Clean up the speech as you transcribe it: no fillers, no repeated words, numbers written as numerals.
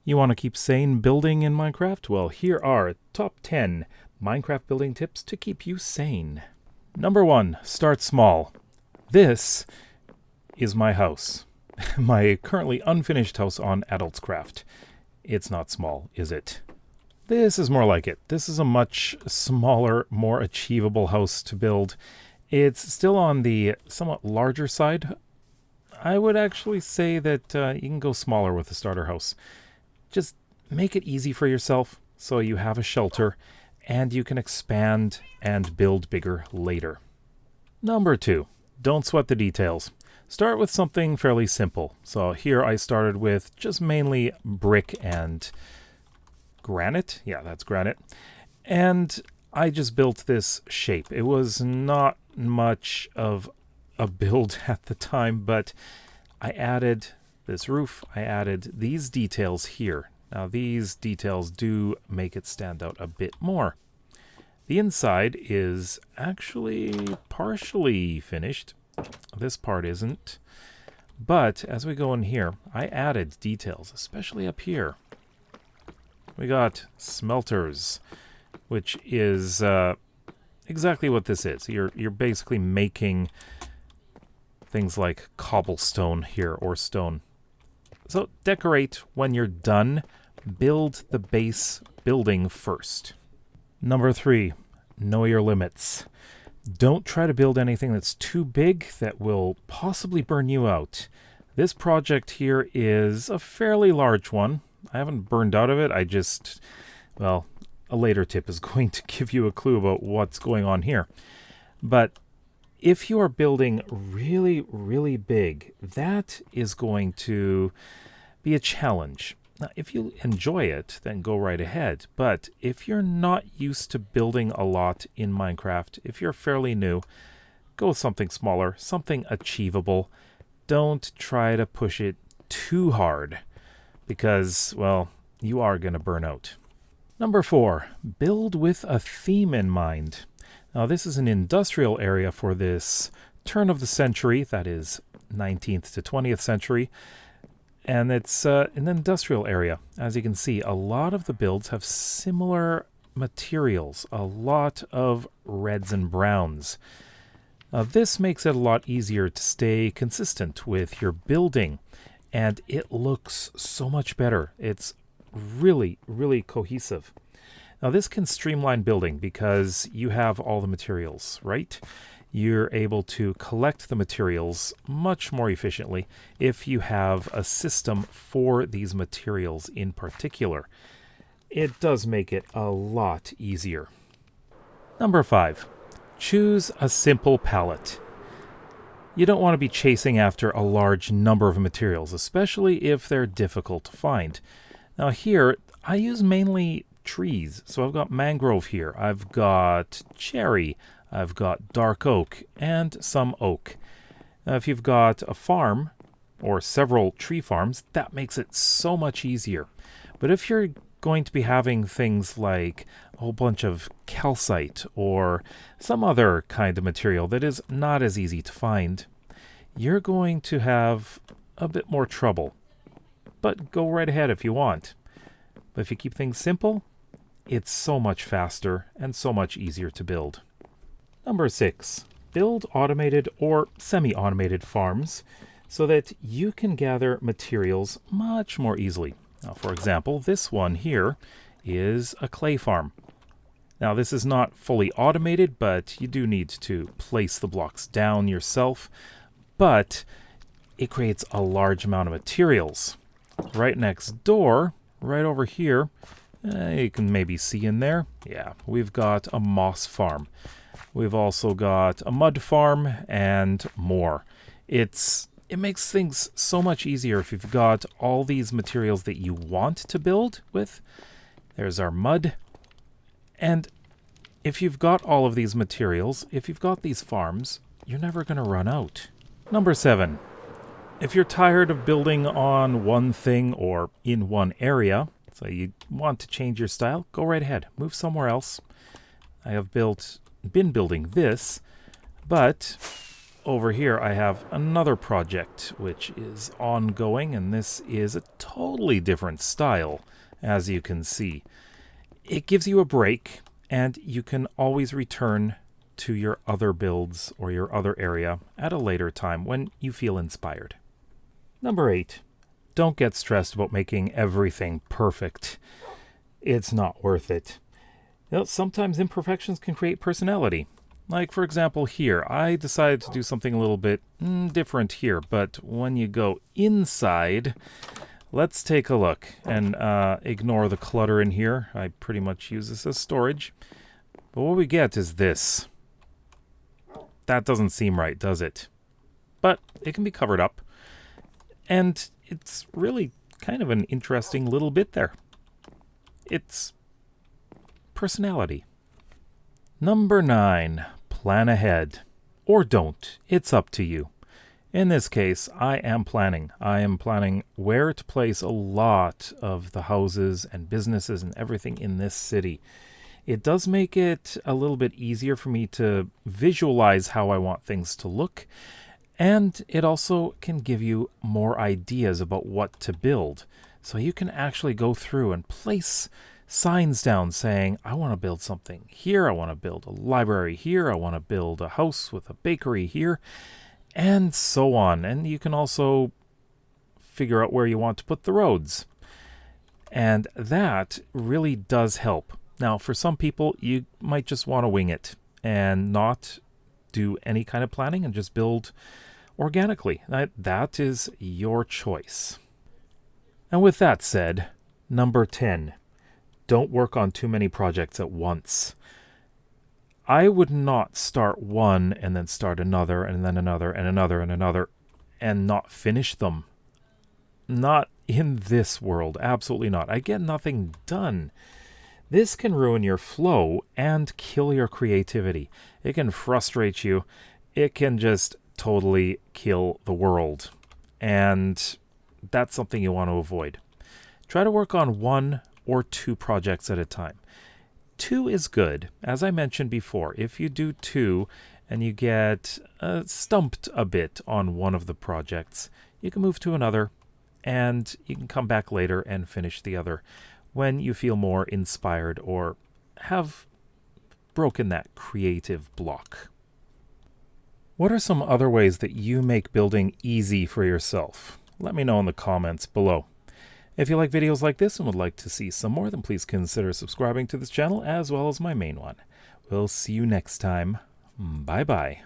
You want to keep sane building in Minecraft? Well, here are top 10 Minecraft building tips to keep you sane. Number 1, start small. This is my house. My currently unfinished house on Adults Craft. It's not small, is it? This is more like it. This is a much smaller, more achievable house to build. It's still on the somewhat larger side. I would actually say that you can go smaller with the starter house. Just make it easy for yourself so you have a shelter and you can expand and build bigger later. Number 2, don't sweat the details. Start with something fairly simple. So here I started with just mainly brick and granite. Yeah, that's granite. And I just built this shape. It was not much of a build at the time, but I added this roof. I added these details here. Now these details do make it stand out a bit more. The inside is actually partially finished. This part isn't. But as we go in here, I added details, especially up here. We got smelters, which is exactly what this is. You're basically making things like cobblestone here or stone. So decorate when you're done. Build the base building first. Number 3, know your limits. Don't try to build anything that's too big that will possibly burn you out. This project here is a fairly large one. I haven't burned out of it. Well, a later tip is going to give you a clue about what's going on here. But if you are building really, really big, that is going to be a challenge. Now, if you enjoy it, then go right ahead. But if you're not used to building a lot in Minecraft, if you're fairly new, go with something smaller, something achievable. Don't try to push it too hard because, well, you are going to burn out. Number 4, build with a theme in mind. Now, this is an industrial area for this turn of the century, that is 19th to 20th century. And it's an industrial area. As you can see, a lot of the builds have similar materials, a lot of reds and browns. Now, this makes it a lot easier to stay consistent with your building, and it looks so much better. It's really, really cohesive. Now, this can streamline building because you have all the materials, right? You're able to collect the materials much more efficiently if you have a system for these materials in particular. It does make it a lot easier. Number 5, choose a simple pallet. You don't want to be chasing after a large number of materials, especially if they're difficult to find. Now here, I use mainly trees. So I've got mangrove here. I've got cherry. I've got dark oak and some oak. Now, if you've got a farm or several tree farms, that makes it so much easier. But if you're going to be having things like a whole bunch of calcite or some other kind of material that is not as easy to find, you're going to have a bit more trouble. But go right ahead if you want. But if you keep things simple, it's so much faster and so much easier to build. Number 6, build automated or semi-automated farms so that you can gather materials much more easily. Now, for example, this one here is a clay farm. Now, this is not fully automated, but you do need to place the blocks down yourself, but it creates a large amount of materials. Right next door, right over here, you can maybe see in there, yeah, we've got a moss farm. We've also got a mud farm and more. It makes things so much easier if you've got all these materials that you want to build with. There's our mud. And if you've got all of these materials, if you've got these farms, you're never going to run out. Number 7, if you're tired of building on one thing or in one area, so you want to change your style, go right ahead. Move somewhere else. I have been building this, but over here I have another project which is ongoing, and this is a totally different style, as you can see. It gives you a break, and you can always return to your other builds or your other area at a later time when you feel inspired. Number 8. Don't get stressed about making everything perfect. It's not worth it. You know, sometimes imperfections can create personality. Like, for example, here, I decided to do something a little bit different here, but when you go inside, let's take a look and ignore the clutter in here. I pretty much use this as storage. But what we get is this. That doesn't seem right, does it? But it can be covered up. And it's really kind of an interesting little bit there. It's personality. Number 9. Plan ahead. Or don't. It's up to you. In this case, I am planning. I am planning where to place a lot of the houses and businesses and everything in this city. It does make it a little bit easier for me to visualize how I want things to look, and it also can give you more ideas about what to build. So you can actually go through and place signs down saying, I want to build something here, I want to build a library here, I want to build a house with a bakery here, and so on. And you can also figure out where you want to put the roads. And that really does help. Now, for some people, you might just want to wing it and not do any kind of planning and just build organically. That is your choice. And with that said, number 10. Don't work on too many projects at once. I would not start one and then start another and then another and another and another and not finish them. Not in this world. Absolutely not. I get nothing done. This can ruin your flow and kill your creativity. It can frustrate you. It can just totally kill the world. And that's something you want to avoid. Try to work on 1 or 2 projects at a time. 2 is good. As I mentioned before, if you do 2 and you get stumped a bit on one of the projects, you can move to another and you can come back later and finish the other when you feel more inspired or have broken that creative block. What are some other ways that you make building easy for yourself? Let me know in the comments below. If you like videos like this and would like to see some more, then please consider subscribing to this channel as well as my main one. We'll see you next time. Bye-bye.